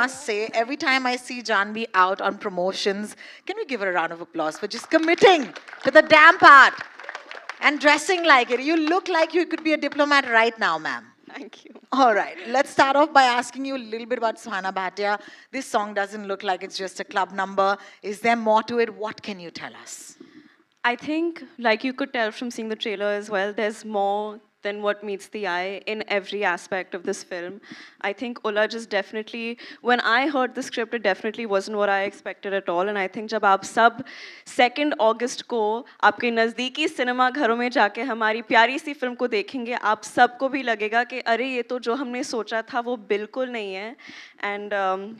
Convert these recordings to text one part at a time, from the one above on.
must say, every time I see Janvi out on promotions, can we give her a round of applause for just committing to the damn part and dressing like it? You look like you could be a diplomat right now, ma'am. Thank you. All right, let's start off by asking you a little bit about Suhana Bhatia. This song doesn't look like it's just a club number. Is there more to it? What can you tell us? I think, like you could tell from seeing the trailer as well, there's more than what meets the eye in every aspect of this film. I think Ulaj is definitely, when I heard the script, it definitely wasn't what I expected at all. And I think जब आप सब 2 अगस्त को आपके नज़दीकी cinema घरों में जाके हमारी प्यारी सी फिल्म को देखेंगे, आप सबको भी लगेगा कि अरे ये तो जो हमने सोचा था वो बिल्कुल नहीं है. And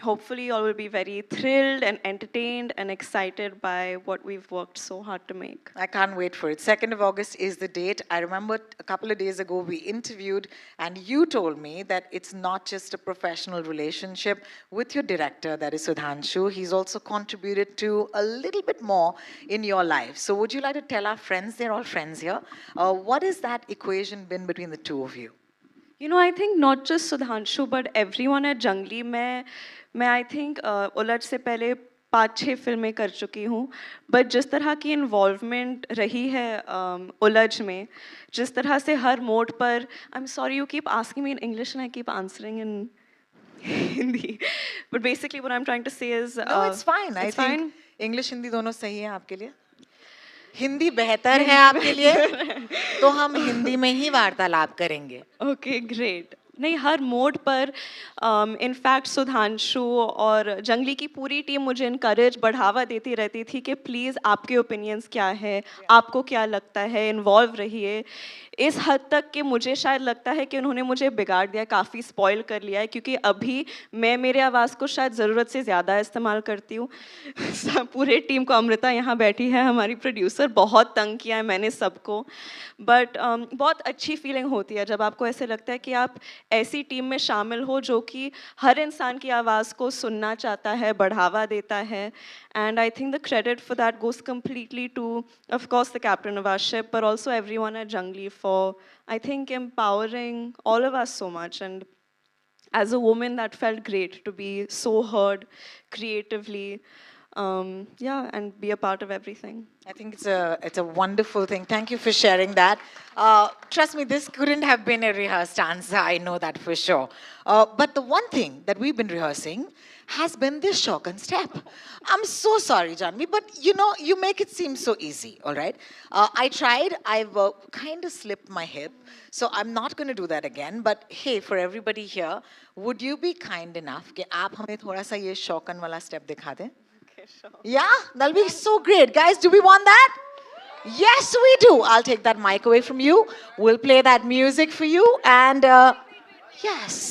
hopefully you all will be very thrilled and entertained and excited by what we've worked so hard to make. I can't wait for it. 2nd of August is the date. I remember a couple of days ago we interviewed and you told me that it's not just a professional relationship with your director, that is Sudhanshu. He's also contributed to a little bit more in your life. So would you like to tell our friends, they're all friends here, what has that equation been between the two of you? You know, I think not just Sudhanshu, but everyone at Jungli, मैं I think उलझ से पहले 5-6 फिल्में कर चुकी हूँ, but जिस तरह की इन्वॉल्वमेंट रही है उलझ में, जिस तरह से हर मोड पर, I'm sorry you keep asking me in English and I keep answering in Hindi, but basically what I'm trying to say is no, it's fine. It's I think fine. English Hindi दोनों सही है आपके लिए. हिंदी बेहतर है आपके लिए, तो हम हिंदी में ही वार्तालाप करेंगे. Okay, great. नहीं, हर मोड पर इनफैक्ट सुधांशु और जंगली की पूरी टीम मुझे इनकरेज बढ़ावा देती रहती थी कि प्लीज़ आपके ओपिनियंस क्या है, आपको क्या लगता है, इन्वॉल्व रहिए. इस हद तक कि मुझे शायद लगता है कि उन्होंने मुझे बिगाड़ दिया, काफ़ी स्पॉइल कर लिया है, क्योंकि अभी मैं मेरे आवाज़ को शायद ज़रूरत से ज़्यादा इस्तेमाल करती हूँ. पूरे टीम को, अमृता यहाँ बैठी है हमारी प्रोड्यूसर, बहुत तंग किया है मैंने सबको. बट बहुत अच्छी फीलिंग होती है जब आपको ऐसे लगता है कि आप ऐसी टीम में शामिल हो जो कि हर इंसान की आवाज़ को सुनना चाहता है, बढ़ावा देता है. And I think the credit for that goes completely to, of course, the captain of our ship, but also everyone at Jungli for, I think, empowering all of us so much. And as a woman, that felt great to be so heard creatively, yeah, and be a part of everything. I think it's a wonderful thing. Thank you for sharing that. Trust me, this couldn't have been a rehearsed answer. I know that for sure. But the one thing that we've been rehearsing has been this shock and step. I'm so sorry, Janvi, but you know, you make it seem so easy, all right? I tried. I've kind of slipped my hip, so I'm not going to do that again. But hey, for everybody here, would you be kind enough कि आप हमें थोड़ा सा ये शौकन वाला step दिखा दें? Okay, sure. Yeah, that'll be so great. Guys, do we want that? Yes, we do. I'll take that mic away from you. We'll play that music for you. And yes.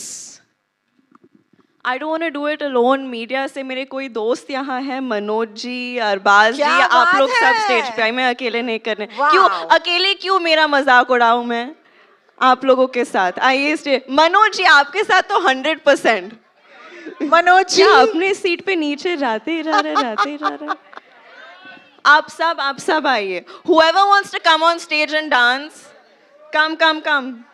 I don't want to do it alone. Media से मेरे कोई दोस्त यहाँ है, मनोज जी, अरबाज जी, आप लोग सब stage पे आए, मैं अकेले नहीं करने. क्यों अकेले, क्यों मेरा मजाक उड़ाऊं मैं आप लोगों के साथ? आइए स्टेज. मनोज जी आपके साथ तो 100%. मनोज जी अपने सीट पे नीचे जाते ही रह रहे. आप सब आइए. Whoever wants to come on stage and dance, come.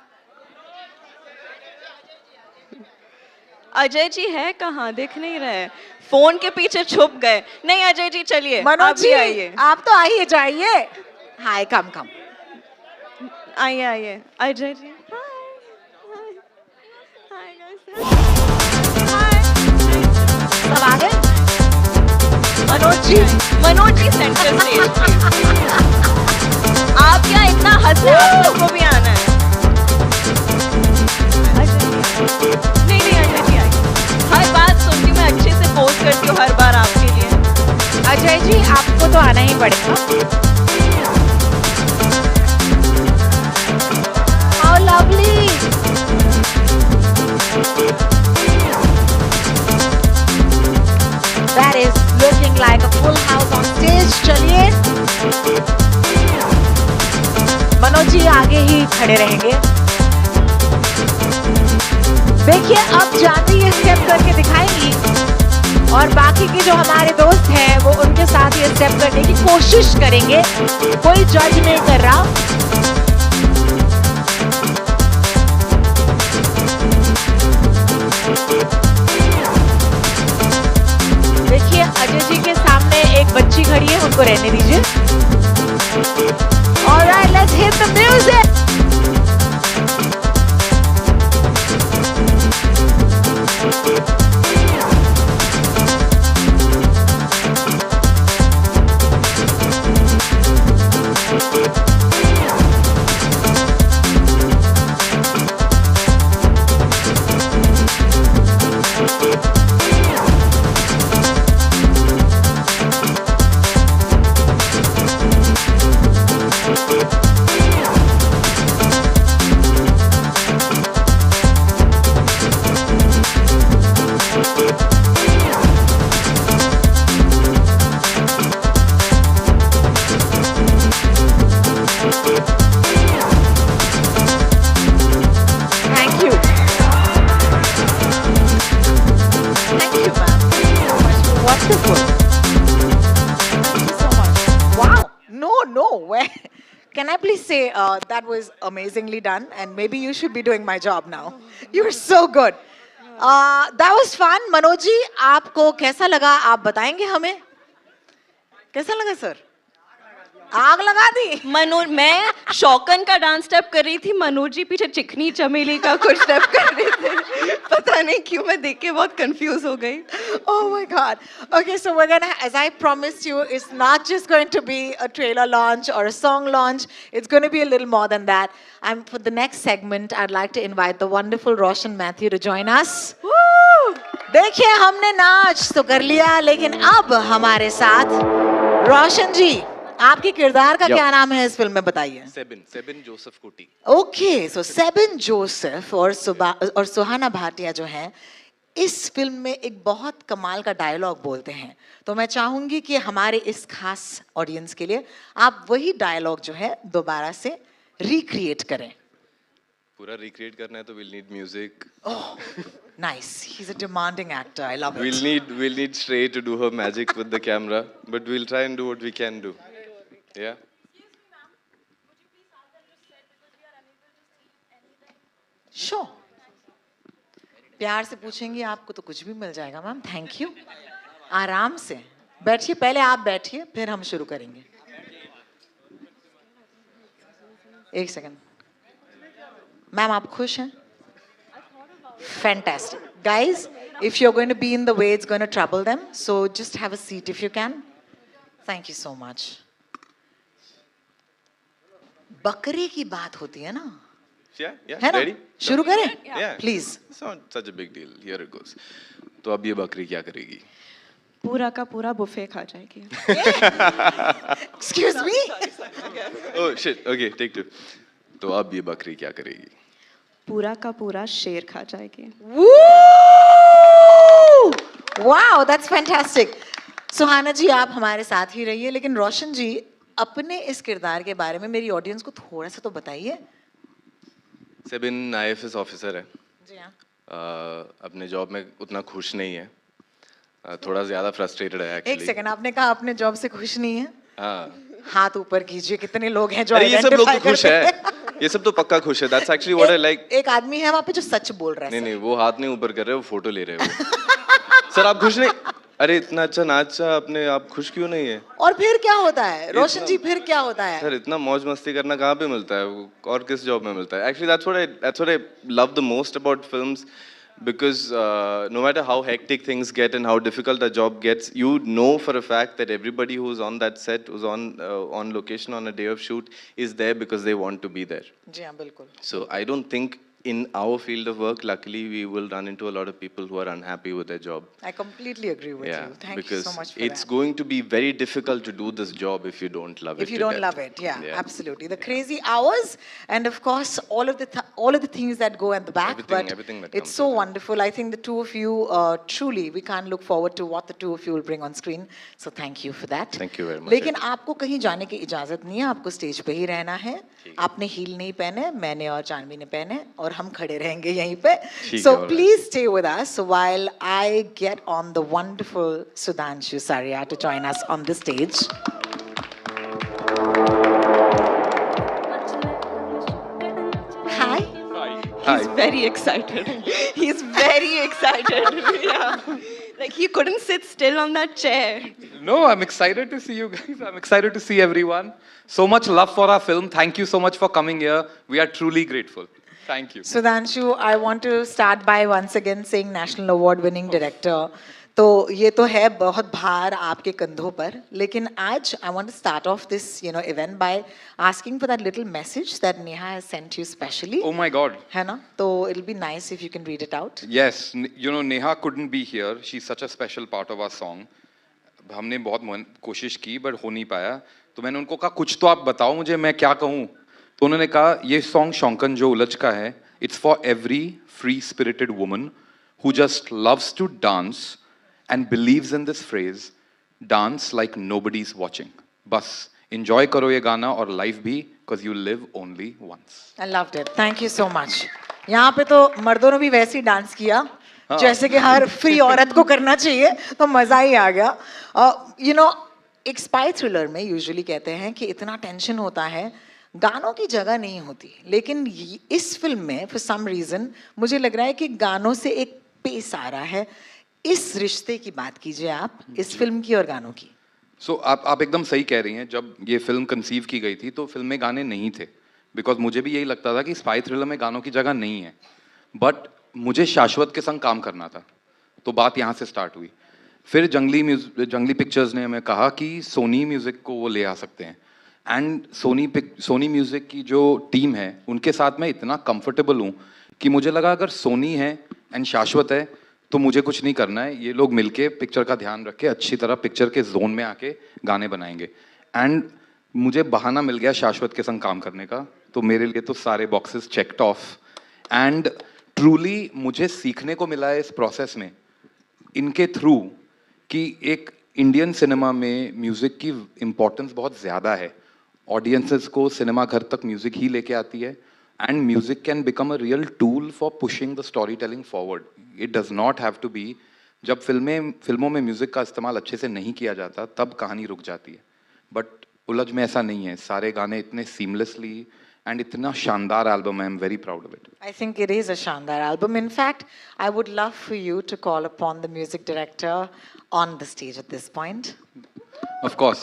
Ajay ji है कहाँ? दिख नहीं रहे, फोन के पीछे छुप गए. नहीं अजय जी चलिए, मनोज जी आइए. आप तो आइए, जाइए. हाय, कम. आइए अजय जी. सब आ गए? मनोज जी सेंटर स्टेज पे. आप क्या इतना हंस रहे हैं? आप लोग को भी आना है. नहीं अजय जी आइए. हर बात सुनती मैं अच्छे से पोस्ट करती हूँ हर बार आपके लिए. अजय जी आपको तो आना ही पड़ेगा. How lovely. That is looking like a full house on stage. चलिए, मनोज जी आगे ही खड़े रहेंगे. देखिए, अब जानवी ये स्टेप करके दिखाएंगी और बाकी के जो हमारे दोस्त हैं वो उनके साथ ये स्टेप करने की कोशिश करेंगे. कोई जज नहीं कर रहा. say that was amazingly done, and maybe you should be doing my job now. You were so good. That was fun. Manoj ji, आपको कैसा लगा? आप बताएंगे हमें? कैसा लगा सर? आग लगा दी। मनोज, मैं शौकन का डांस स्टेप कर रही थी, मनोज जी पीछे चिकनी चमेली का कुछ स्टेप कर रहे थे। पता नहीं क्यों, मैं देख के बहुत कंफ्यूज हो गई। Oh my God. Okay, so we're gonna, as I promised you, it's not just going to be a trailer launch or a song launch. It's going to be a little more than that. And for the next segment, I'd like to invite the wonderful Roshan Mathew to join us. Woo! देखिए, हमने नाच तो कर लिया, लेकिन अब हमारे साथ रोशन जी, आपके किरदार का क्या नाम है इस फिल्म में, बताइए। सेबिन जोसेफ कुटी। ओके, सो सेबिन जोसेफ और सुहाना भाटिया जो हैं, इस फिल्म में एक बहुत कमाल का डायलॉग बोलते हैं। तो मैं चाहूंगी कि हमारे इस खास ऑडियंस के लिए आप वही डायलॉग जो है दोबारा से रिक्रिएट करें। पूरा रिक्रिएट करना है तो we'll need music. Nice. He's a demanding actor. I love it. We'll need Shrey to do her magic with the camera, but we'll try and do what we can do. Yeah. Sure. प्यार से पूछेंगी आपको तो कुछ भी मिल जाएगा ma'am. Thank you. आराम से बैठिए, पहले आप बैठिए, फिर हम शुरू करेंगे। एक सेकंड मैम, आप खुश हैं? Fantastic. Guys, if you're going to be in the way, it's going to trouble them. So just have a seat if you can. Thank you so much. बकरे की बात होती है ना? Yeah, है ना? ready? शुरू करें? Yeah. Please. It's not such a big deal. Here it goes. तो अब ये बकरी क्या करेगी? पूरा का पूरा बुफे खा जाएगी। Excuse me? Oh shit. Okay, take two. तो अब ये बकरी क्या करेगी? पूरा का पूरा शेर खा जाएगी। Woo! Wow, that's fantastic. सुहाना जी, आप हमारे साथ ही रहिए, लेकिन रोशन जी, अपने इस किरदार के बारे में मेरी ऑडियंस को थोड़ा सा तो बताइए। सेबिन IFS ऑफिसर है। जी हाँ। अपने जॉब में उतना खुश नहीं है। थोड़ा ज्यादा फ्रस्ट्रेटेड है एक एक्चुअली। सेकंड, आपने कहा अपने जॉब से खुश नहीं है? हाँ। हाथ ऊपर कीजिए, कितने लोग हैं जो अरे ये सब लोग तो identify खुश करते है। हैं? ये सब तो पक्का खुश है। That's actually what I like. एक आदमी है वहाँ पे जो सच बोल रहा है। नहीं सर। नहीं, वो हाथ नहीं ऊपर कर रहे, वो फोटो ले रहे हैं वो। सर आप खुश नहीं? अरे इतना अच्छा नाचा आपने, आप खुश क्यों नहीं है? और फिर क्या होता है रोशन जी, फिर क्या होता है? सर इतना मौज मस्ती करना कहाँ पे मिलता है, वो और किस जॉब में मिलता है? Actually that's what I love the most about films, because no matter how hectic things get and how difficult a job gets, you know for a fact that everybody who's on that set, who's on location on a day of shoot, is there because they want to be there. जी हाँ, बिल्कुल। So I don't think in our field of work, luckily, we will run into a lot of people who are unhappy with their job. I completely agree with Yeah, you. Thank you because so much for it's that. going to be very difficult to do this job if you don't love it. If you to don't death. love it, yeah, absolutely. The crazy hours, and of course, all of the things that go at the back. Everything that it's comes so with it. wonderful. I think the two of you, truly, we can't look forward to what the two of you will bring on screen. So thank you for that. Thank you very much. लेकिन आपको कहीं जाने की इजाजत नहीं है, आपको stage पे ही रहना है। आपने हील नहीं पहने, मैंने और जानवी ने पहने, और हम खड़े रहेंगे यहीं पे। So please stay with us while I get on the wonderful Sudhanshu Saria to join us on the stage. Hi. He's very excited. He's very excited. Yeah. Like he couldn't sit still on that chair. No, I'm excited to see you guys. I'm excited to see everyone. So much love for our film. Thank you so much for coming here. We are truly grateful. Thank you. Sudhanshu, I want to start by once again saying National Award winning director. तो ये तो है बहुत भार आपके कंधों पर, लेकिन आज I want to start off this event by asking for that little message that Neha has sent you specially. Oh my God. है ना? तो it'll be nice if you can read it out. Yes, you know, Neha couldn't be here. She's such a special part of our song. हमने बहुत कोशिश की, but हो नहीं पाया. तो मैंने उनको कहा कुछ तो आप बताओ मुझे, मैं क्या कहूँ? तो उन्होंने कहा ये सॉन्ग शौकन जो उलझ का है, it's for every free-spirited woman who just loves to dance and believes in this phrase, dance like nobody's watching. बस enjoy करो ये गाना और life भी, because you live only once. I loved it. Thank you so much. यहाँ पे तो मर्दों ने भी वैसे ही डांस किया, जैसे कि हर फ्री औरत को करना चाहिए, तो मजा ही आ गया। एक स्पाई थ्रिलर में यूजुअली कहते हैं कि इतना टेंशन होता है, गानों की जगह नहीं होती, लेकिन इस फिल्म में फॉर सम रीजन मुझे लग रहा है कि गानों से एक पेस आ रहा है. इस रिश्ते की बात कीजिए आप, इस फिल्म की और गानों की. सो आप एकदम सही कह रही हैं. जब ये फिल्म कंसीव की गई थी तो फिल्म में गाने नहीं थे, बिकॉज मुझे भी यही लगता था कि स्पाई थ्रिलर में गानों की जगह नहीं है. बट मुझे शाश्वत के संग काम करना था, तो बात यहाँ से स्टार्ट हुई. फिर जंगली पिक्चर्स ने हमें कहा कि सोनी म्यूजिक को वो ले आ सकते हैं. एंड सोनी म्यूजिक की जो टीम है उनके साथ मैं इतना कंफर्टेबल हूँ कि मुझे लगा अगर सोनी है एंड शाश्वत है तो मुझे कुछ नहीं करना है. ये लोग मिलके पिक्चर का ध्यान रख के अच्छी तरह पिक्चर के जोन में आके गाने बनाएंगे. एंड मुझे बहाना मिल गया शाश्वत के संग काम करने का, तो मेरे लिए तो सारे boxes checked of. And truly मुझे सीखने को मिला है इस प्रोसेस में इनके थ्रू कि एक इंडियन सिनेमा में म्यूज़िक की इम्पोर्टेंस बहुत ज़्यादा है. ऑडियंसेस को सिनेमा घर तक म्यूज़िक ही लेके आती है. And music can become a real tool for pushing the story telling forward. It does not have to be. जब फिल्मों में म्यूज़िक का इस्तेमाल अच्छे से नहीं किया जाता तब कहानी रुक जाती है. बट उलझ में ऐसा नहीं है. सारे गाने इतने सीमलेसली एंड इतना शानदार एल्बम है. I am very proud of it. I think it is a Shandar album. In fact, I would love for you to call upon the music director on the stage at this point. Of course.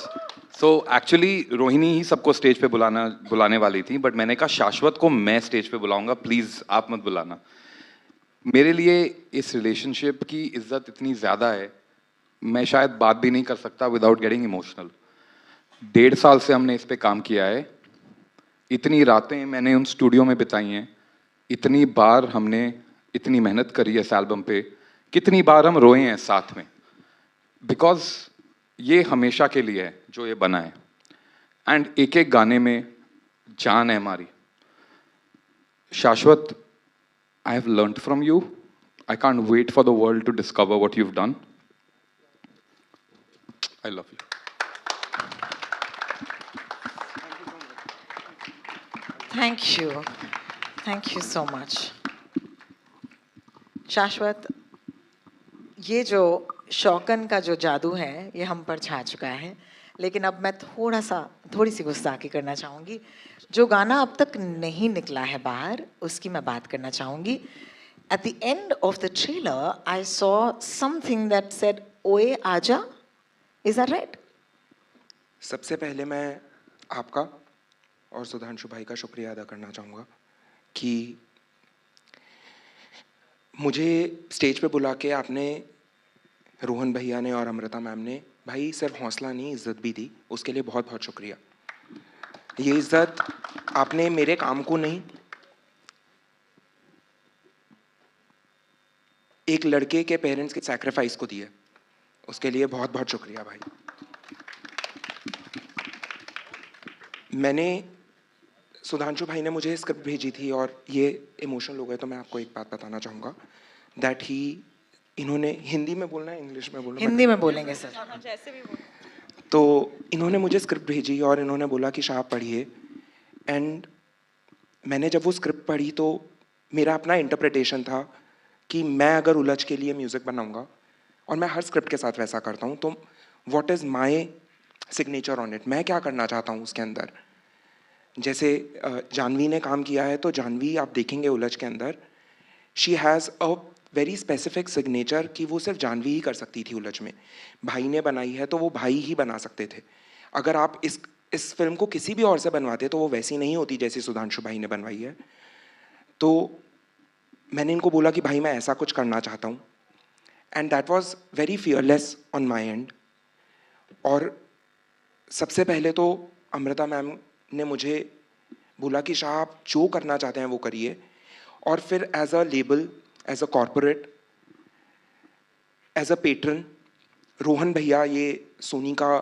So actually Rohini ही सबको stage पे बुलाने वाली थी, but मैंने कहा शाश्वत को मैं स्टेज पे बुलाऊंगा, प्लीज आप मत बुलाना. मेरे लिए इस रिलेशनशिप की इज्जत इतनी ज़्यादा है, मैं शायद बात भी नहीं कर सकता विदाउट गेटिंग इमोशनल. 1.5 साल से हमने इस पे काम किया है. इतनी रातें मैंने उन स्टूडियो में बिताई हैं. इतनी बार हमने इतनी मेहनत करी है इस एल्बम पे. कितनी बार हम रोए हैं साथ में, बिकॉज ये हमेशा के लिए है जो ये बना है. एंड एक एक गाने में जान है हमारी. शाश्वत, I have learnt from you. I can't wait for the world to discover what you've done. I love you. Thank you. Thank you so much. शाश्वत, ये जो शौकन का जो जादू है ये हम पर छा चुका है, लेकिन अब मैं थोड़ी सी गुस्ताखी करना चाहूँगी. जो गाना अब तक नहीं निकला है बाहर, उसकी मैं बात करना चाहूँगी. At the end of the trailer, I saw something that said, "Oye Aja." Is that right? सबसे पहले मैं आपका और सुधांशु भाई का शुक्रिया अदा करना चाहूँगा कि मुझे स्टेज पे बुला के आपने, रोहन भैया ने और अमृता मैम ने, भाई सिर्फ हौसला नहीं इज़्ज़त भी दी. उसके लिए बहुत बहुत शुक्रिया. ये इज़्ज़त आपने मेरे काम को नहीं, एक लड़के के पेरेंट्स के सैक्रिफाइस को दी है. उसके लिए बहुत बहुत शुक्रिया भाई. मैंने, सुधांशु भाई ने मुझे स्क्रिप्ट भेजी थी और ये इमोशनल हो गए, तो मैं आपको एक बात बताना चाहूँगा दैट इन्होंने, हिंदी में बोलना है इंग्लिश में बोलना? हिंदी में बोलेंगे सर. तो इन्होंने मुझे स्क्रिप्ट भेजी और इन्होंने बोला कि शाह पढ़िए. एंड मैंने जब वो स्क्रिप्ट पढ़ी तो मेरा अपना इंटरप्रिटेशन था कि मैं अगर उलझ के लिए म्यूज़िक बनाऊंगा, और मैं हर स्क्रिप्ट के साथ वैसा करता हूँ, तो what is my signature on it, मैं क्या करना चाहता हूँ उसके अंदर. जैसे जानवी ने काम किया है, तो जानवी आप देखेंगे उलझ के अंदर, she has a very specific signature कि वो सिर्फ जानवी ही कर सकती थी उलझ में. भाई ने बनाई है तो वो भाई ही बना सकते थे. अगर आप इस फिल्म को किसी भी और से बनवाते तो वो वैसी नहीं होती जैसी सुधांशु भाई ने बनवाई है. तो मैंने इनको बोला कि भाई मैं ऐसा कुछ करना चाहता हूँ. And that was very fearless on my and. और सबसे पहले तो अमृता मैम ने मुझे बोला कि शाह आप जो करना चाहते हैं वो करिए. और फिर as a label, as a corporate, as a patron, Rohan भैया ये सोनी का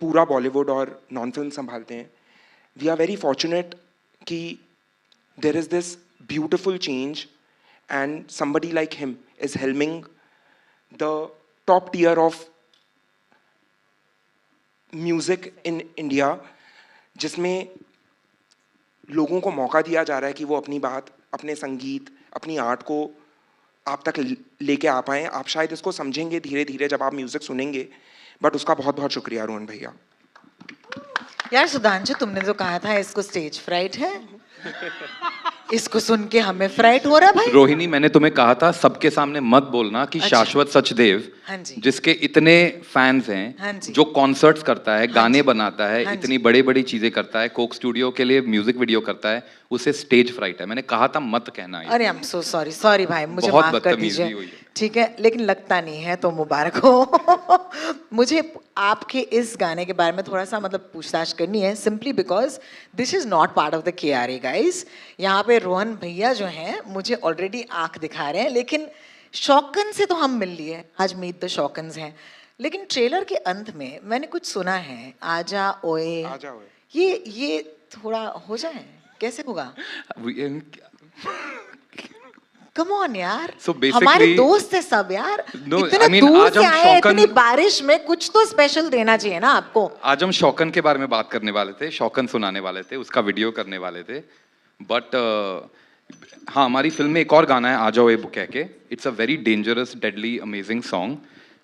पूरा बॉलीवुड और नॉन फिल्म संभालते हैं. वी आर वेरी फॉर्चुनेट कि there is this beautiful change and somebody like him is helming the top tier of music in India, जिसमें लोगों को मौका दिया जा रहा है कि वो अपनी बात, अपने संगीत, अपनी आर्ट को आप तक लेके आ पाएँ. आप शायद इसको समझेंगे धीरे धीरे जब आप म्यूज़िक सुनेंगे, बट उसका बहुत बहुत शुक्रिया रोहन भैया. यार सुधांशु, तुमने जो कहा था इसको स्टेज फ्राइट है, इसको सुन के हमें फ्राइट हो रहा है भाई। रोहिणी, मैंने तुम्हें कहा था सबके सामने मत बोलना कि अच्छा। शाश्वत सचदेव, हाँ जी। जिसके इतने फैंस हाँ हैं, जी। जो कॉन्सर्ट्स करता है, गाने जी। बनाता है, हाँ इतनी जी। बड़ी बड़ी चीजें करता है, कोक स्टूडियो के लिए म्यूजिक वीडियो करता है, उसे स्टेज फ्राइट है। मैंने कहा था मत कहना ये। अरे I am so sorry, sorry भाई, मुझे बहुत माफ कर बदतमीजी दीजिए। हुई है। ठीक है, लेकिन लगता नहीं है तो मुबारक हो। मुझे आपके इस गाने के बारे में थोड़ा सा मतलब पूछताछ करनी है, simply because this is not part of the KRA guys. यहाँ पे रोहन भैया जो हैं मुझे ऑलरेडी आंख दिखा रहे हैं, लेकिन शौकन से तो हम मिल लिए, आज मीट द शौकन्स हैं। लेकिन ट्रेलर के अंत में मैंने कुछ सुना है, आजा ओए, आजा ओए। ये थोड़ा हो जाए, कैसे होगा? कम ऑन यार, So basically- हमारे दोस्त है सब यार। No, इतने I mean, दूर आज से हम आए हैं, शौकन- इतनी बारिश में, कुछ तो स्पेशल देना चाहिए ना आपको। आज हम शौकन के बारे में बात करने वाले थे, शौकन सुनाने वाले थे, उसका वीडियो करने वाले थे, बट हाँ, हमारी फिल्म में एक और गाना है, आ जाओ ए कह के। It's a very dangerous, deadly, amazing song,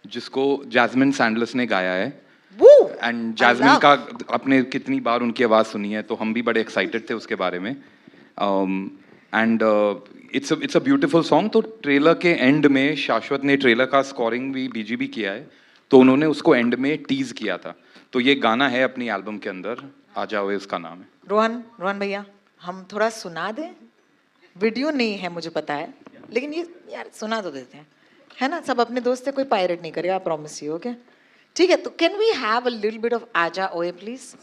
जिसको जैस्मिन सैंडलस ने गाया है। Woo! And I Jasmine love. का आपने कितनी बार उनकी आवाज़ सुनी है, तो हम भी बड़े एक्साइटेड थे उसके बारे में। And it's a beautiful song. तो ट्रेलर के एंड में शाश्वत ने ट्रेलर का स्कोरिंग भी BGB किया है, तो उन्होंने उसको एंड में टीज किया था। तो ये गाना है अपनी एल्बम के अंदर, आ जाओ उसका नाम है। रोहन भैया, हम थोड़ा सुना दें? वीडियो नहीं है मुझे पता है, लेकिन ये यार सुना तो देते हैं, है ना? सब अपने दोस्त से, कोई पायरेट नहीं करेगा, प्रॉमिस यू। ओके, ठीक है, तो can we have a little bit of आजा ओए प्लीज?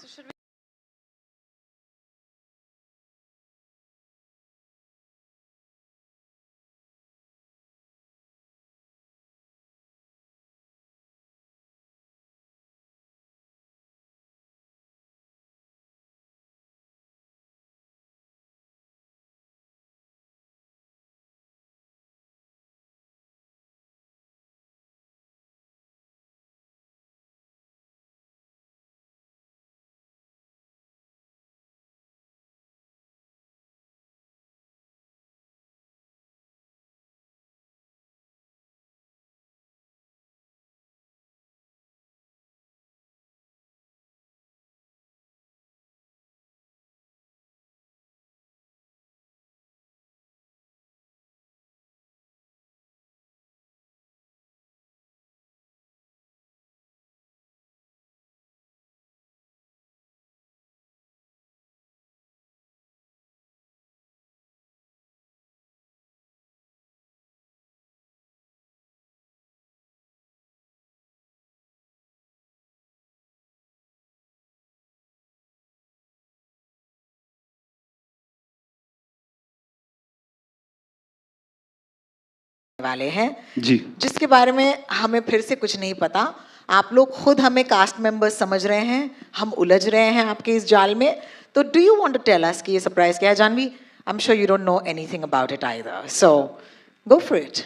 वाले हैं जी। जिसके बारे में हमें फिर से कुछ नहीं पता। आप लोग खुद हमें कास्ट मेंबर्स समझ रहे हैं, हम उलझ रहे हैं आपके इस जाल में। तो do you want to tell us कि ये सरप्राइज क्या है? Janhvi, I am sure you don't know anything about it either, so go for it.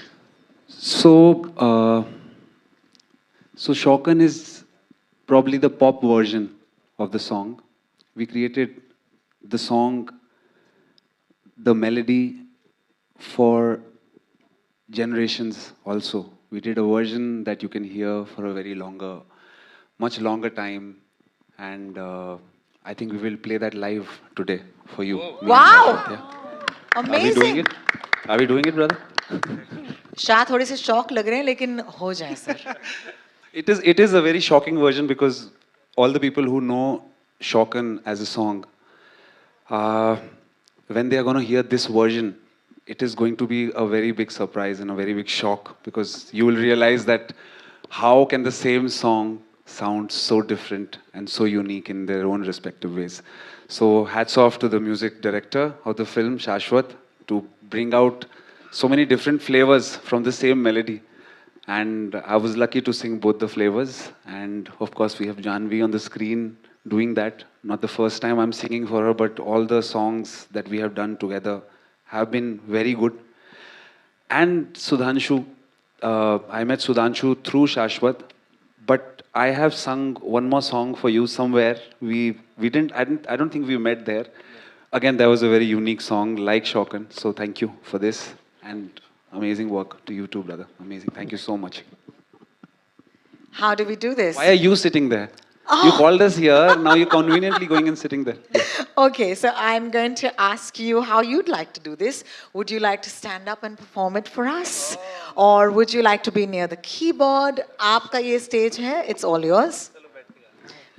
So Shaukan is probably the pop version of the song. We created the song, the melody for generations also. We did a version that you can hear for a much longer time, and I think we will play that live today for you. me and Wow! Shaukat, yeah. Are we doing Amazing. it? Are we doing it, brother? Shah थोड़े से शौक लग रहे हैं, लेकिन हो जाए sir. It is a very shocking version because all the people who know Shaukan as a song, when they are going to hear this version, it is going to be a very big surprise and a very big shock, because you will realize that how can the same song sound so different and so unique in their own respective ways. So hats off to the music director of the film, Shashwat, to bring out so many different flavors from the same melody. And I was lucky to sing both the flavors. And of course, we have Janvi on the screen doing that. Not the first time I'm singing for her, but all the songs that we have done together have been very good. And Sudhanshu, I met Sudhanshu through Shashwat, but I have sung one more song for you somewhere. I don't think we met there. Again, that was a very unique song, like Shaukan. So thank you for this, and amazing work to you too, brother. Amazing. Thank you so much. How do we do this? Why are you sitting there? You called us here, now you're conveniently going and sitting there. Yeah. Okay, so I'm going to ask you how you'd like to do this. Would you like to stand up and perform it for us? Or would you like to be near the keyboard? आपका ये stage है, it's all yours.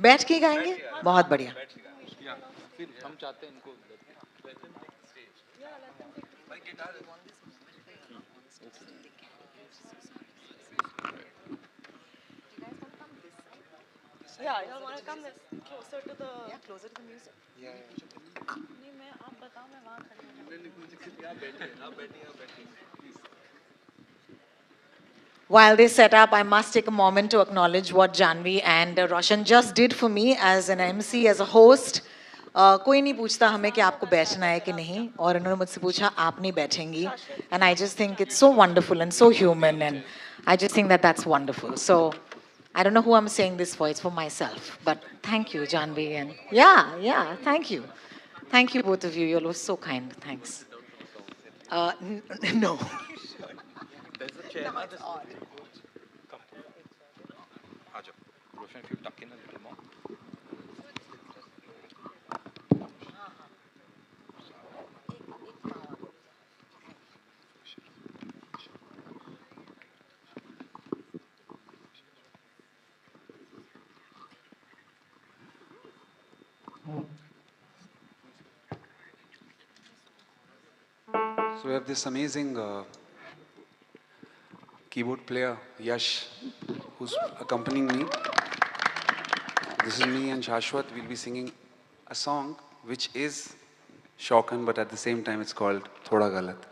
बैठ के गाएंगे? बहुत बढ़िया. Yeah, you'll want to come closer to the. Yeah, closer to the music. नहीं मैं आप बताओ मैं वहाँ खड़ी हूँ. While they set up, I must take a moment to acknowledge what Janvi and Roshan just did for me as an MC, as a host. कोई नहीं पूछता हमें कि आपको बैठना है कि नहीं और उन्होंने मुझसे पूछा आप नहीं बैठेंगी and I just think it's so wonderful and so human and I just think that that's wonderful. So I don't know who I'm saying this for, it's for myself. But thank you, Janvi. And yeah, thank you. Thank you, both of you. You're so kind. Thanks. No. There's a chair. No, it's odd. Come. Roshan, if you tuck in a little more. So we have this amazing keyboard player, Yash, who's accompanying me. This is me and Shashwat. We'll be singing a song which is Shaukan, but at the same time it's called Thoda Galat.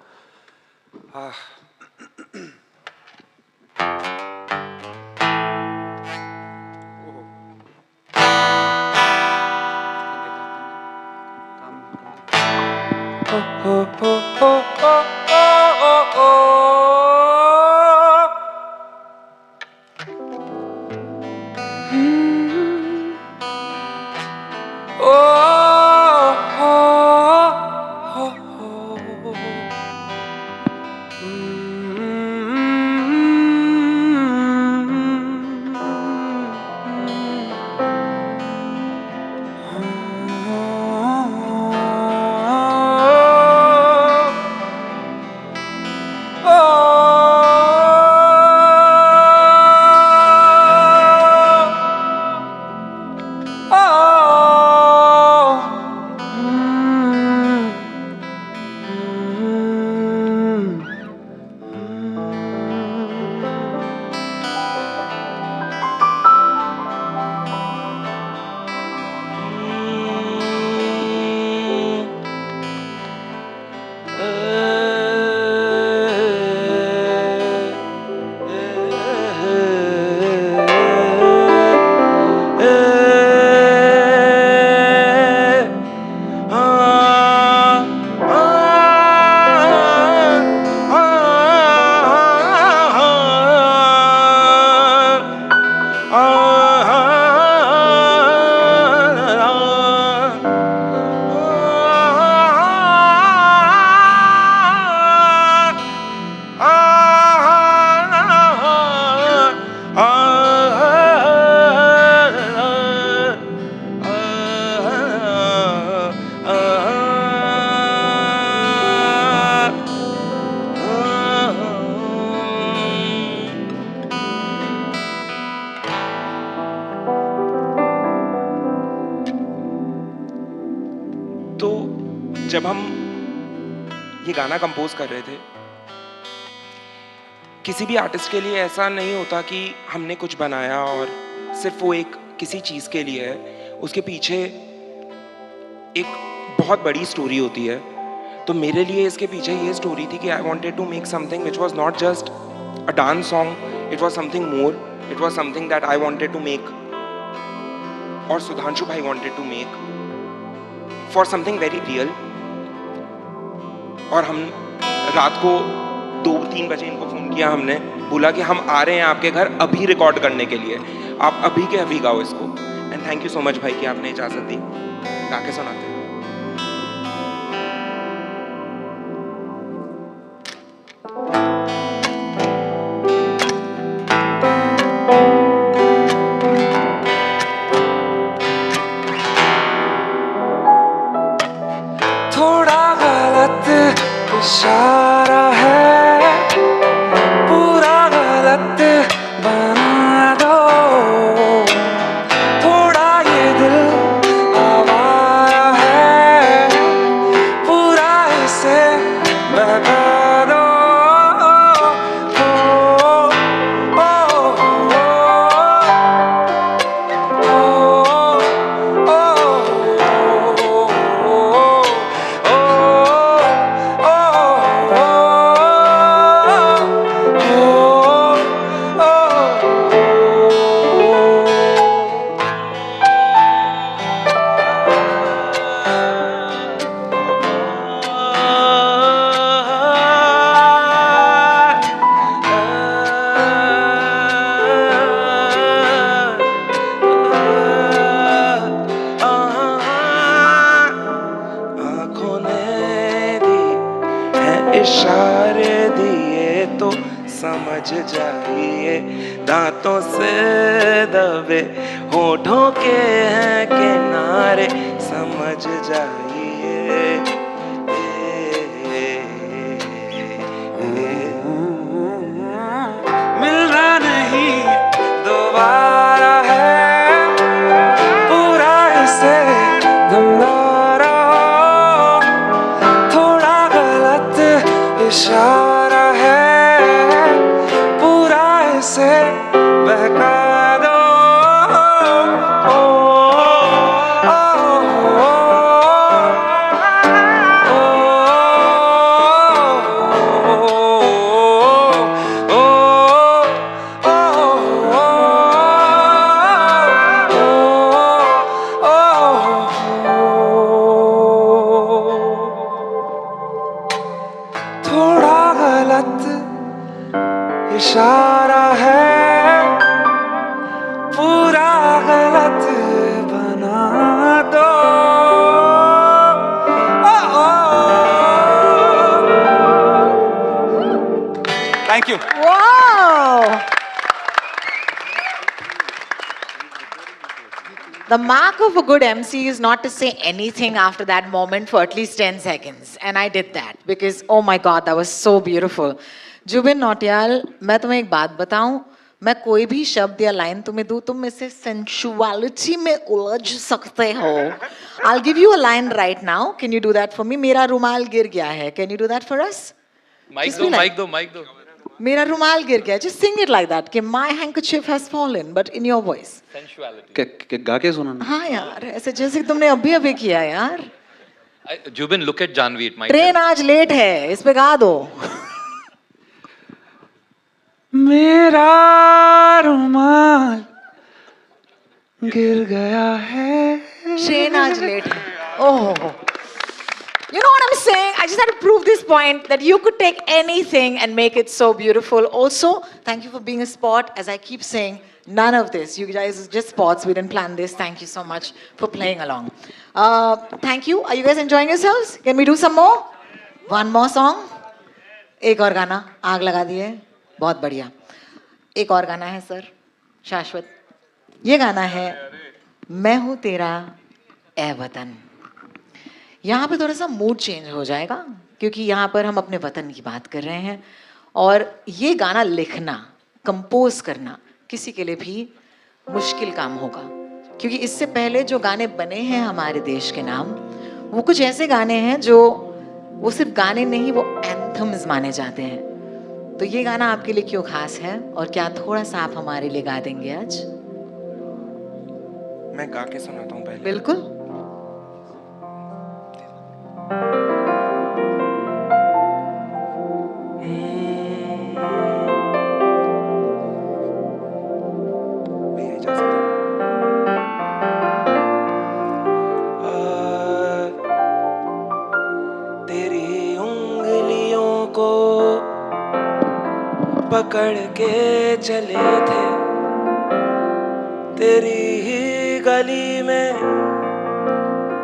तो जब हम ये गाना compose कर रहे थे, किसी भी आर्टिस्ट के लिए ऐसा नहीं होता कि हमने कुछ बनाया और सिर्फ वो एक किसी चीज के लिए है, उसके पीछे एक बहुत बड़ी स्टोरी होती है. तो मेरे लिए इसके पीछे ये स्टोरी थी कि I wanted to make something which was not just a dance song, it was something more, it was something that I wanted to make और सुधांशु भाई wanted to make for something very real. और हम रात को 2-3 बजे इनको phone किया, हमने बोला कि हम आ रहे हैं आपके घर अभी रिकॉर्ड करने के लिए, आप अभी के अभी गाओ इसको. And thank you so much भाई कि आपने इजाजत दी. गा के सुनाते हैं. गलत इशारा है, पूरा गलत बना दो, थोड़ा ये दिल आवारा है, पूरा इसे बहका दो। आँखों ने दी है इशारे दिए तो समझ जाइए, दांतों से दबे होठों के हैं किनारे समझ जाइए। मिलना नहीं दोबारा है, पूरा इसे दोबारा, थोड़ा गलत इशारा है, पूरा इसे बहका दो। थोड़ा गलत इशारा है, पूरा गलत बना दो। Thank you. Wow! The mark of a good MC is not to say anything after that moment for at least 10 seconds. And I did that because, oh my God, that was so beautiful. Zubin Nautiyal, मैं तुम्हें एक बात बताऊं, मैं कोई भी शब्द या लाइन तुम्हें दूं, तुम इसे sensuality में उलझ सकते हो. I'll give you a line right now. Can you do that for me? मेरा रुमाल गिर गया है. Can you do that for us? Mic Just दो be like- माइक दो माइक दो मेरा रुमाल गिर गया. Just sing it like that. कि my handkerchief has fallen, but in your voice. Sensuality गा के सुनाना. हाँ यार, ऐसे जैसे तुमने अभी अभी किया यार. Zubin look at Janhvi it mic train आज लेट है, इस पे गा दो. मेरा रुमाल गिर गया है. ट्रेन आज लेट है. Oh. You know what I'm saying? I just had to prove this point that you could take anything and make it so beautiful. Also, thank you for being a sport. As I keep saying, none of this. You guys are just sports. We didn't plan this. Thank you so much for playing along. Thank you. Are you guys enjoying yourselves? Can we do some more? One more song? एक और गाना. आग लगा दिए. बहुत बढ़िया. एक और गाना है सर. शाश्वत. ये गाना है मैं हूँ तेरा ए वतन. यहाँ पे थोड़ा सा मूड चेंज हो जाएगा क्योंकि यहाँ पर हम अपने वतन की बात कर रहे हैं और ये गाना लिखना, कंपोज करना किसी के लिए भी मुश्किल काम होगा क्योंकि इससे पहले जो गाने बने हैं हमारे देश के नाम, वो कुछ ऐसे गाने हैं जो वो सिर्फ गाने नहीं, वो एंथम्स माने जाते हैं. तो ये गाना आपके लिए क्यों खास है और क्या थोड़ा सा आप हमारे लिए गा देंगे आज? मैं गा के सुनाता हूँ पहले. बिल्कुल. भैया इजाज़त है. तेरी उंगलियों को पकड़ के चले थे, तेरी ही गली में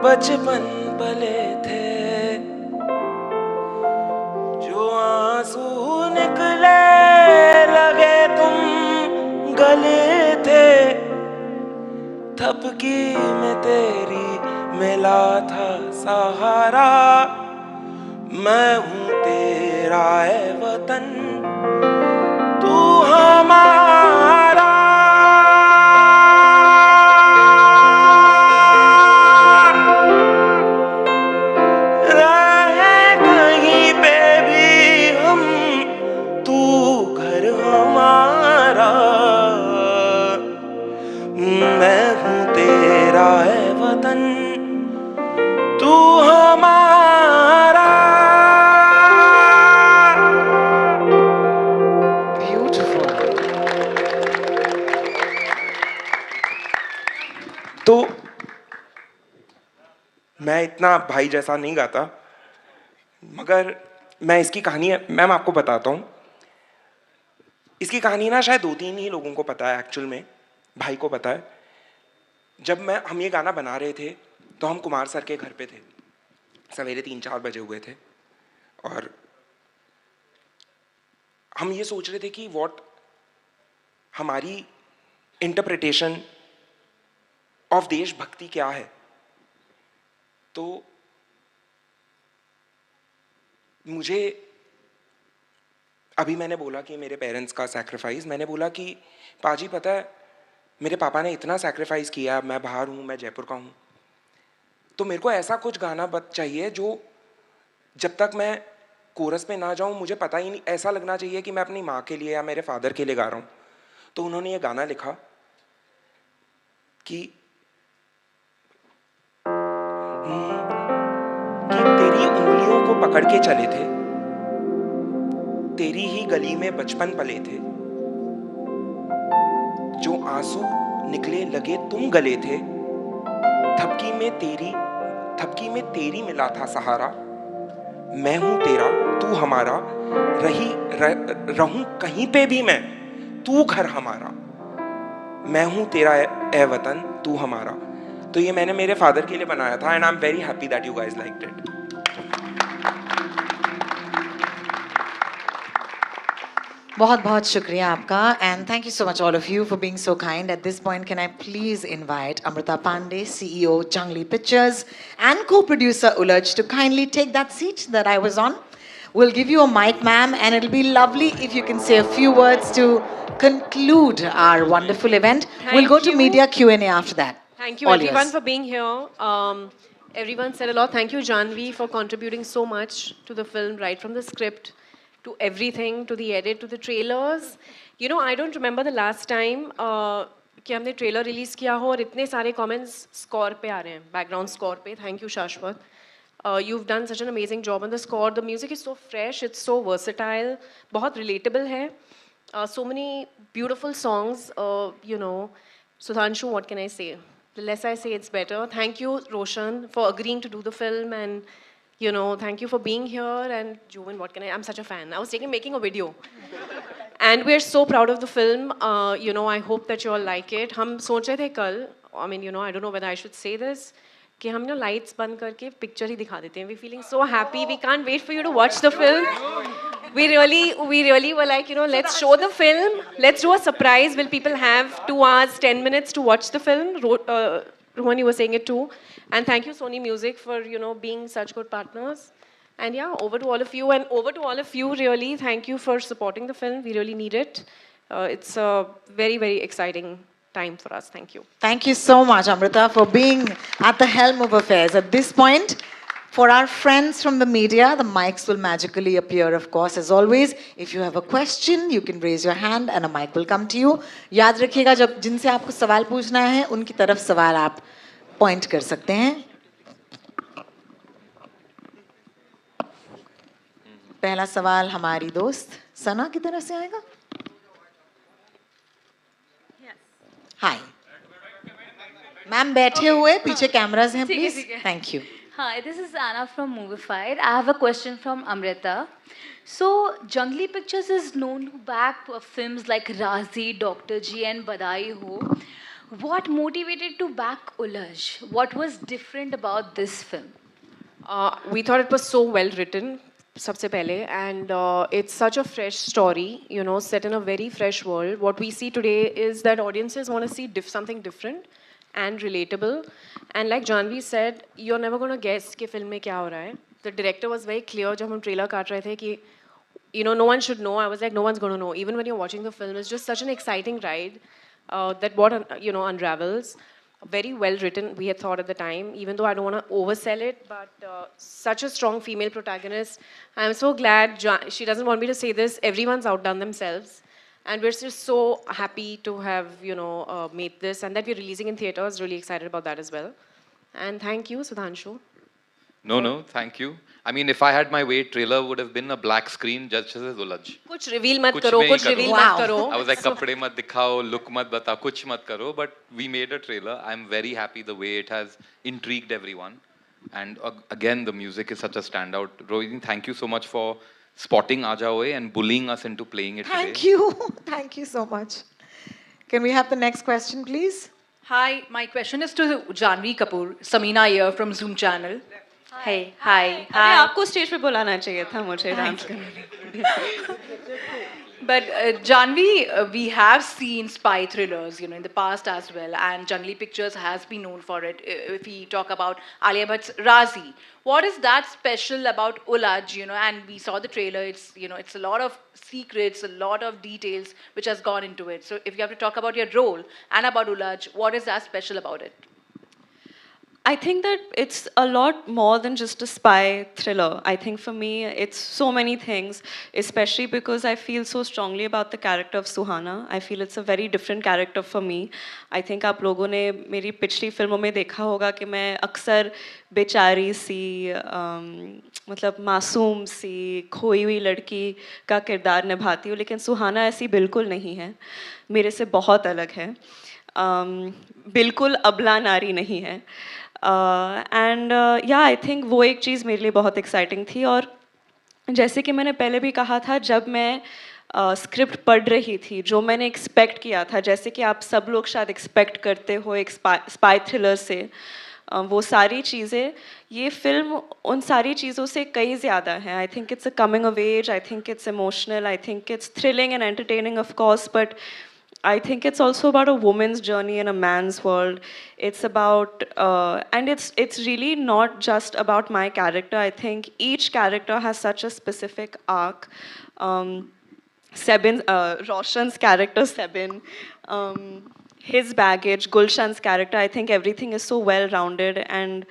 बचपन पले थे. जो आंसू निकले लगे तुम गले थे, थपकी में तेरी मिला था सहारा. मैं हूँ तेरा ए वतन, तू हमारा। रहे कहीं पे भी हम, तू घर हमारा। मैं हूँ तेरा ए वतन, तू हमारा। Beautiful. तो मैं इतना भाई जैसा नहीं गाता, मगर मैं इसकी कहानी मैम आपको बताता हूँ। इसकी कहानी ना शायद 2-3 ही लोगों को पता है एक्चुअल में, भाई को पता है। जब हम ये गाना बना रहे थे तो हम कुमार सर के घर पे थे, सवेरे 3-4 बजे हुए थे, और हम ये सोच रहे थे कि व्हाट हमारी इंटरप्रिटेशन ऑफ देशभक्ति क्या है। तो मुझे अभी मैंने बोला कि मेरे पेरेंट्स का सैक्रिफाइस, मैंने बोला कि पाजी पता है मेरे पापा ने इतना सैक्रिफाइस किया, मैं बाहर हूँ, मैं जयपुर का हूँ, तो मेरे को ऐसा कुछ गाना चाहिए जो जब तक मैं कोरस पे ना जाऊँ मुझे पता ही नहीं, ऐसा लगना चाहिए कि मैं अपनी माँ के लिए या मेरे फादर के लिए गा रहा हूँ। तो उन्होंने ये गाना लिखा कि तेरी उंगलियों को पकड़ के चले थे, तेरी ही गली में बचपन पले थे, जो आंसू निकले लगे तुम गले थे, थपकी में तेरी मिला था सहारा। मैं हूं तेरा तू हमारा, रहूं कहीं पे भी मैं, तू घर हमारा। मैं हूं तेरा ए वतन, तू हमारा। तो ये मैंने मेरे फादर के लिए बनाया था, and I am very happy that you guys liked it. बहुत बहुत शुक्रिया आपका, and thank you so much all of you for being so kind. At this point, can I please invite Amrita Pandey, CEO Junglee Pictures, and co-producer Ulaj to kindly take that seat that I was on. We'll give you a mic, ma'am, and it'll be lovely if you can say a few words to conclude our wonderful event. We'll go to you. media Q&A after that. Thank you All everyone yours. for being here. Everyone said a lot. Thank you, Janvi, for contributing so much to the film, right from the script to everything, to the edit, to the trailers. You know, I don't remember the last time कि हमने trailer release किया हो और इतने सारे comments score पे आ रहे हैं, बैकग्राउंड स्कोर पे. थैंक यू शाश्वत. You've done such an amazing job on the score. The music is so fresh, it's so versatile, बहुत relatable है. So many beautiful songs, you know. Sudhanshu, what can I say? The less I say, it's better. Thank you, Roshan, for agreeing to do the film, and you know, thank you for being here. And Juven, what can I? I'm such a fan. I was making a video, and we're so proud of the film. You know, I hope that you all like it. हम सोच रहे थे कल, I mean, you know, I don't know whether I should say this, कि हम ना lights बंद करके picture ही दिखा देते हैं. We're feeling so happy. We can't wait for you to watch the film. We really were like, you know, let's show the film. Let's do a surprise. Will people have 2 hours, 10 minutes to watch the film? Rohan, you were saying it too. And thank you, Sony Music, for, you know, being such good partners. And yeah, over to all of you. And over to all of you, really, thank you for supporting the film. We really need it. It's a very, very exciting time for us. Thank you. Thank you so much, Amrita, for being at the helm of affairs. At this point, for our friends from the media, the mics will magically appear, of course, as always. If you have a question, you can raise your hand and a mic will come to you. याद रखिएगा, जब जिनसे आपको सवाल पूछना है, उनकी तरफ सवाल आप point कर सकते हैं. पहला सवाल हमारी दोस्त सना की तरफ से आएगा. हाय मैम, बैठे हुए पीछे कैमरास हैं, please. Thank you. Hi, this is Anna from Movified. I have a question from Amrita. So, Junglee Pictures is known to back films like Razi, Dr. G and Badai Ho. What motivated to back Ulaj? What was different about this film? We thought it was so well written, सबसे पहले, and it's such a fresh story, you know, set in a very fresh world. What we see today is that audiences want to see something different and relatable. And like Janvi said, you're never going to guess कि film में क्या हो रहा है. the director was very clear जब हम trailer काट रहे थे कि no one should know. I was like, no one's going to know. Even when you're watching the film, it's just such an exciting ride that unravels. Very well written, we had thought at the time, even though I don't want to oversell it, but such a strong female protagonist. I'm so glad, she doesn't want me to say this, everyone's outdone themselves. And we're just so happy to have, made this and that we're releasing in theaters. Really excited about that as well. And thank you, Sudhanshu. No, thank you. I mean, if I had my way, trailer would have been a black screen just as Ulaj. कुछ reveal मत कुछ करो, भी नहीं कुछ reveal करो. मत करो. I was like, कपड़े मत दिखाओ, look मत बताओ, कुछ मत करो. But we made a trailer. I'm very happy the way it has intrigued everyone. And again, the music is such a standout. Rohini, thank you so much for spotting Aaja and bullying us into playing it Thank today. you. Thank you so much. Can we have the next question, please? Hi, my question is to Janvi Kapoor, Samina here from Zoom channel. Hey, hi, अरे आपको stage पे बुलाना चाहिए था मुझे dance करने. But Janvi, we have seen spy thrillers, in the past as well, and Jungly Pictures has been known for it. If we talk about Alia Bhatt's Razi, what is that special about Ulaj, and we saw the trailer, it's a lot of secrets, a lot of details which has gone into it. So if you have to talk about your role and about Ulaj, what is that special about it? I think that it's a lot more than just a spy thriller. I think for me, it's so many things, especially because I feel so strongly about the character of Suhana. I feel it's a very different character for me. I think आप लोगों ने मेरी पिछली फिल्मों में देखा होगा कि मैं अक्सर बेचारी सी, मतलब मासूम सी, खोई हुई लड़की का किरदार निभाती हूँ, लेकिन सुहाना ऐसी बिल्कुल नहीं है. मेरे से बहुत अलग है. बिल्कुल अबला नारी नहीं है. एंड या आई थिंक वो एक चीज़ मेरे लिए बहुत एक्साइटिंग थी. और जैसे कि मैंने पहले भी कहा था, जब मैं स्क्रिप्ट पढ़ रही थी, जो मैंने एक्सपेक्ट किया था, जैसे कि आप सब लोग शायद एक्सपेक्ट करते हो एक स्पाई थ्रिलर से, वो सारी चीज़ें, ये फिल्म उन सारी चीज़ों से कई ज़्यादा है. I think it's a coming of age, I think it's emotional, I think it's thrilling and entertaining of course, but I think it's also about a woman's journey in a man's world. It's about, and it's really not just about my character. I think each character has such a specific arc. Roshan's character, Sebin, his baggage, Gulshan's character, I think everything is so well-rounded, and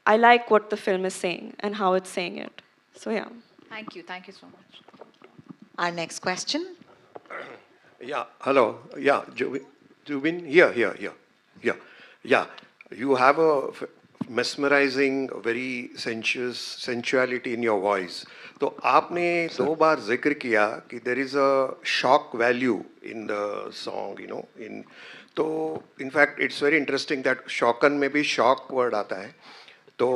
I like what the film is saying and how it's saying it. So yeah. Thank you so much. Our next question. Yeah, hello. Yeah, Jubin, here. Yeah. You have a mesmerizing, very sensuality in your voice. तो आपने 2 बार जिक्र किया कि there is a shock value in the song, तो in fact it's very interesting that शौकन में भी shock word आता है. तो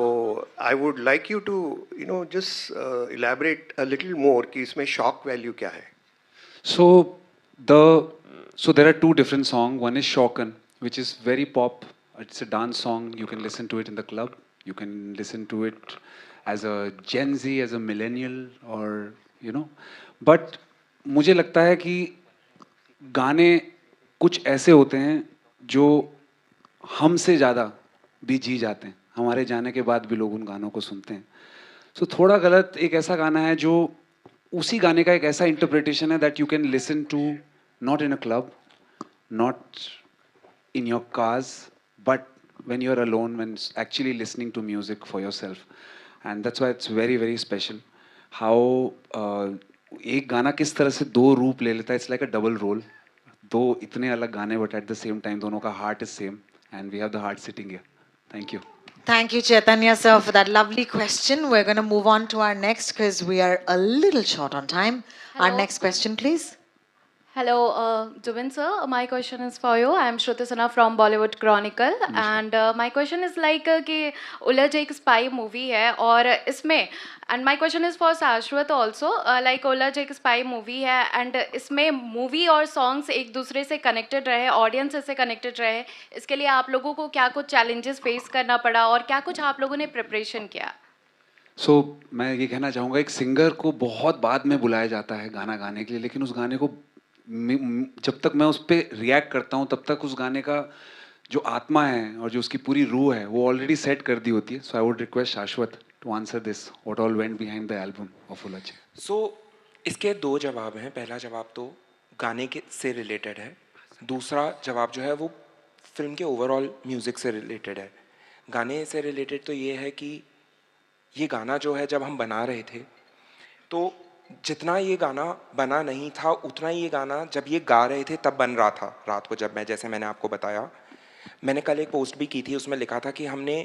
I would like you to, just elaborate a little more कि इसमें shock value क्या है. So there are 2 different songs. One is Shaukan, which is very pop. It's a dance song. You can listen to it in the club. You can listen to it as a Gen Z, as a millennial, or But मुझे लगता है कि गाने कुछ ऐसे होते हैं जो हमसे ज़्यादा भी जी जाते हैं. हमारे जाने के बाद भी लोग उन गानों को सुनते हैं. So थोड़ा गलत एक ऐसा गाना है जो उसी गाने का एक ऐसा इंटरप्रिटेशन है that you can listen to not in a club, not in your cars, but when you're alone, when actually listening to music for yourself. And that's why it's very, very special. How एक गाना किस तरह से 2 रूप ले लेता है. It's like a double role. 2 इतने अलग गाने, but at the same time दोनों का heart is same, and we have the heart sitting here. Thank you. Thank you, Chaitanya sir, for that lovely question. We're going to move on to our next because we are a little short on time. Our next question, please. Hello, Jubin sir. My question is for you. I am Shruti Sinha from Bollywood Chronicle, and my question is like कि उलझ एक spy movie है और इसमें, and my question is for Shashwat also, like उलझ एक spy movie है and इसमें movie और songs एक दूसरे से connected रहे, audience से connected रहे, इसके लिए आप लोगों को क्या कुछ challenges face करना पड़ा और क्या कुछ आप लोगों ने preparation किया? So मैं ये कहना चाहूँगा, एक सिंगर को बहुत बाद में बुलाया जाता है गाना गाने के लिए, लेकिन उस गाने को जब तक मैं उस पर रिएक्ट करता हूँ तब तक उस गाने का जो आत्मा है और जो उसकी पूरी रूह है वो ऑलरेडी सेट कर दी होती है. So I would request Shashwat to answer this, what all went behind the album of Uljha. So इसके दो जवाब हैं. पहला जवाब तो गाने के से रिलेटेड है. दूसरा जवाब जो है वो फिल्म के ओवरऑल म्यूज़िक से रिलेटेड है. गाने से रिलेटेड तो ये है कि ये गाना जो है जब हम बना रहे थे तो जितना ये गाना बना नहीं था उतना ही ये गाना जब ये गा रहे थे तब बन रहा था. रात को जब जैसे मैंने आपको बताया, मैंने कल एक पोस्ट भी की थी, उसमें लिखा था कि हमने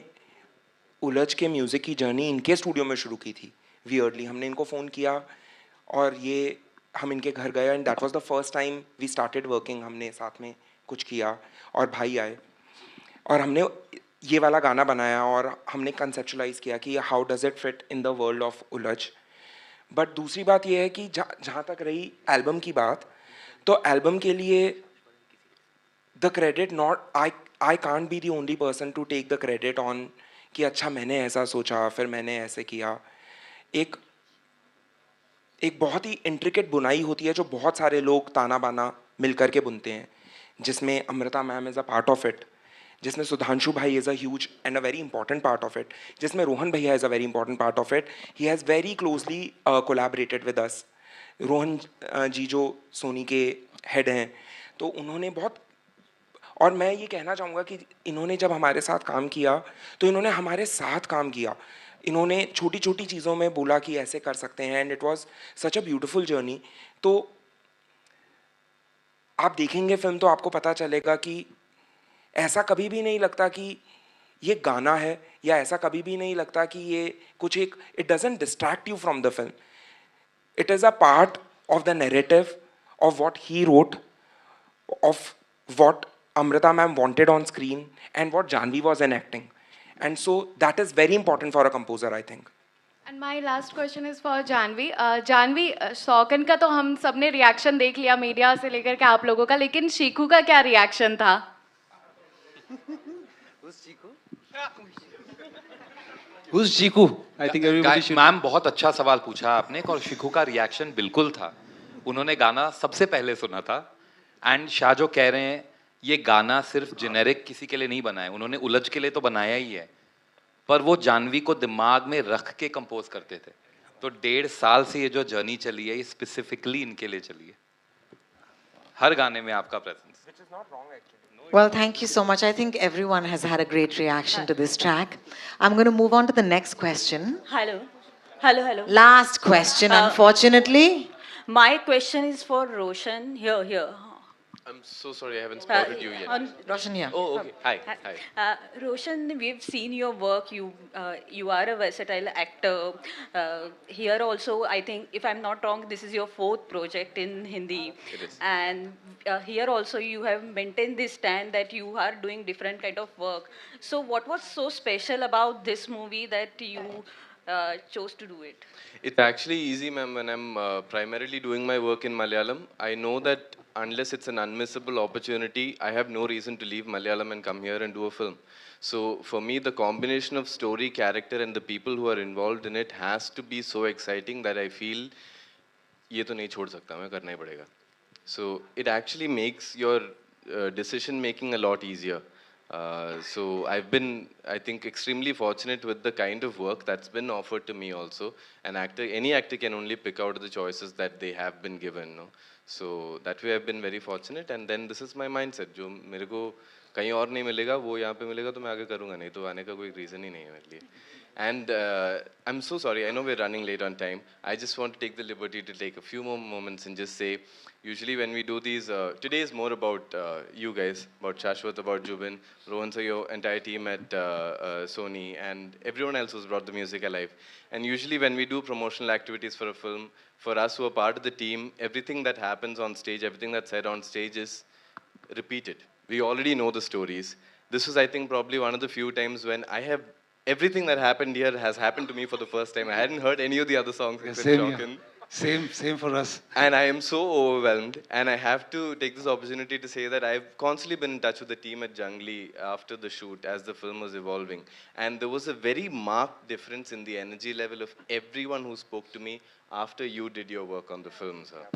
उलझ के म्यूज़िक की जर्नी इनके स्टूडियो में शुरू की थी. वियर्डली हमने इनको फ़ोन किया और ये हम इनके घर गए and that was the first time we started working. हमने साथ में कुछ किया और भाई आए और हमने ये वाला गाना बनाया और हमने कंसेप्चुलाइज किया कि how does it fit in the world of उलझ. बट दूसरी बात यह है कि जहाँ तक रही एल्बम की बात, तो एल्बम के लिए the credit not I can't be the only person to take the credit on कि अच्छा मैंने ऐसा सोचा फिर मैंने ऐसे किया. एक बहुत ही इंट्रिकेट बुनाई होती है जो बहुत सारे लोग ताना बाना मिल करके बुनते हैं, जिसमें Amrita ma'am is a part of it, जिसमें सुधांशु भाई is a huge and a very important part of it, जिसमें रोहन भैया is a very important part of it. He has very closely collaborated with us. Rohan ji जो सोनी के head हैं, तो उन्होंने बहुत, और मैं ये कहना चाहूँगा कि इन्होंने जब हमारे साथ काम किया तो इन्होंने हमारे साथ काम किया. इन्होंने छोटी छोटी चीज़ों में बोला कि ऐसे कर सकते हैं and it was such a beautiful journey. तो आप देखेंगे फिल्म तो आपको पता चलेगा कि ऐसा कभी भी नहीं लगता कि ये गाना है, या ऐसा कभी भी नहीं लगता कि ये कुछ एक, it doesn't distract you from the film. It is a part of the narrative of what he wrote, of what Amrita ma'am wanted on screen and what Janvi was enacting. And so that is very important for a composer, I think. And my last question is for Janvi. Janvi, शौकन का तो हम सबने reaction देख लिया media से लेकर के आप लोगों का, लेकिन शीखू का क्या रिएक्शन था? Who's Chiku? I think everybody should. Ma'am बहुत अच्छा सवाल पूछा आपने. और शिखू का रिएक्शन बिल्कुल था. उन्होंने गाना सबसे पहले सुना था. एंड शाह जो कह रहे हैं ये गाना सिर्फ जेनेरिक किसी के लिए नहीं बनाया, उन्होंने उलझ के लिए तो बनाया ही है, पर वो जानवी को दिमाग में रख के कंपोज करते थे. तो 1.5 साल से ये जो जर्नी चली है ये स्पेसिफिकली इनके लिए चली है. हर गाने में आपका presence. Well, thank you so much. I think everyone has had a great reaction to this track. I'm going to move on to the next question. Hello. Last question, unfortunately. My question is for Roshan. Here. I'm so sorry, I haven't spotted you yet. Roshan here. Oh, okay. Hi. Roshan, we've seen your work. You are a versatile actor. Here also, I think, if I'm not wrong, this is your 4th project in Hindi. It is. And here also, you have maintained this stand that you are doing different kind of work. So, what was so special about this movie that you chose to do it? It's actually easy, ma'am. When I'm primarily doing my work in Malayalam, I know that unless it's an unmissable opportunity, I have no reason to leave Malayalam and come here and do a film. So for me, the combination of story, character, and the people who are involved in it has to be so exciting that I feel, ये तो नहीं छोड़ सकता मैं, करना ही पड़ेगा. So it actually makes your decision making a lot easier. So I've been, I think, extremely fortunate with the kind of work that's been offered to me also. Any actor can only pick out the choices that they have been given, no? So that way I've been very fortunate, and then this is my mindset. जो मेरे को कहीं और नहीं मिलेगा वो यहाँ पे मिलेगा तो मैं आगे करूँगा, नहीं तो आने का कोई reason ही नहीं है मेरे लिए. And I'm so sorry, I know we're running late on time. I just want to take the liberty to take a few more moments and just say, usually when we do these, today is more about you guys, about Shashwat, about Jubin, Rohan sir, your entire team at Sony, and everyone else who's brought the music alive. And usually when we do promotional activities for a film, for us who are part of the team, everything that happens on stage, everything that's said on stage is repeated. We already know the stories. This was, I think, probably one of the few times when everything that happened here has happened to me for the first time. I hadn't heard any of the other songs except Shaukan. Same for us. And I am so overwhelmed, and I have to take this opportunity to say that I've constantly been in touch with the team at Jungli after the shoot as the film was evolving. And there was a very marked difference in the energy level of everyone who spoke to me after you did your work on the film, sir.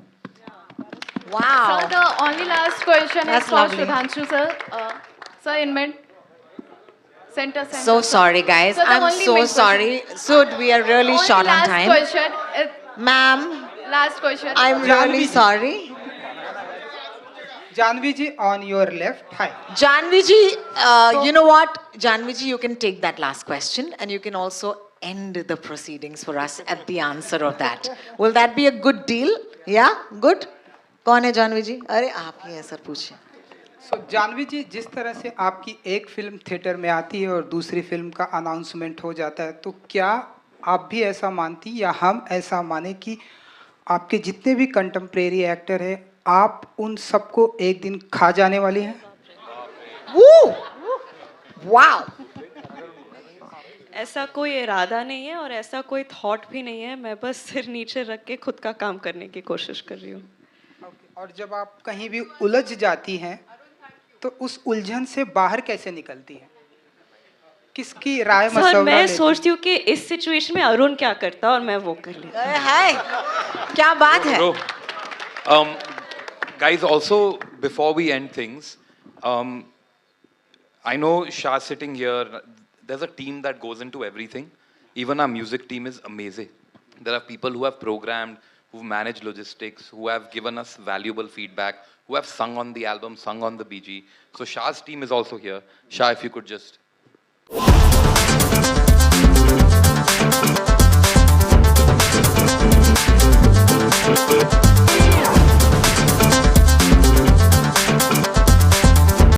Wow. So the only last question That's is for lovely. Sudhanshu sir. Sir, in mid. Center. So sorry, guys. So the I'm only so mid sorry. Sud, we are really Only short on last time. question. Ma'am, Last question. I'm really sorry. Janvi ji, on your left. Hi. Janvi ji, you know what? Janvi ji, you can take that last question and you can also end the proceedings for us at the answer of that. Will that be a good deal? Yeah? Good? कौन है जानवी जी? अरे आप ही हैं sir, पूछिए. सो जानवी जी, जिस तरह से आपकी एक फिल्म थिएटर में आती है और दूसरी फिल्म का अनाउंसमेंट हो जाता है, तो क्या आप भी ऐसा मानती या हम ऐसा माने कि आपके जितने भी कंटेम्प्रेरी एक्टर हैं, आप उन सबको एक दिन खा जाने वाली हैं? वाओ! ऐसा कोई इरादा नहीं है और ऐसा कोई थॉट भी नहीं है. मैं बस सिर नीचे रख के खुद का काम करने की कोशिश कर रही हूँ. और जब आप कहीं भी उलझ जाती हैं, तो उस उलझन से बाहर कैसे निकलती हैं? किसकी राय मशवरा सर, मैं लेती हैं? सोचती हूँ कि इस सिचुएशन में अरुण क्या करता और मैं वो कर लेती. हाय, क्या बात है? Bro, guys, also before we end things, I know Shah sitting here. There's a team that goes into everything. Even our music team is amazing. There are people who have programmed, who've managed logistics, who have given us valuable feedback, who have sung on the album, sung on the BG. So Shah's team is also here. Shah, if you could just...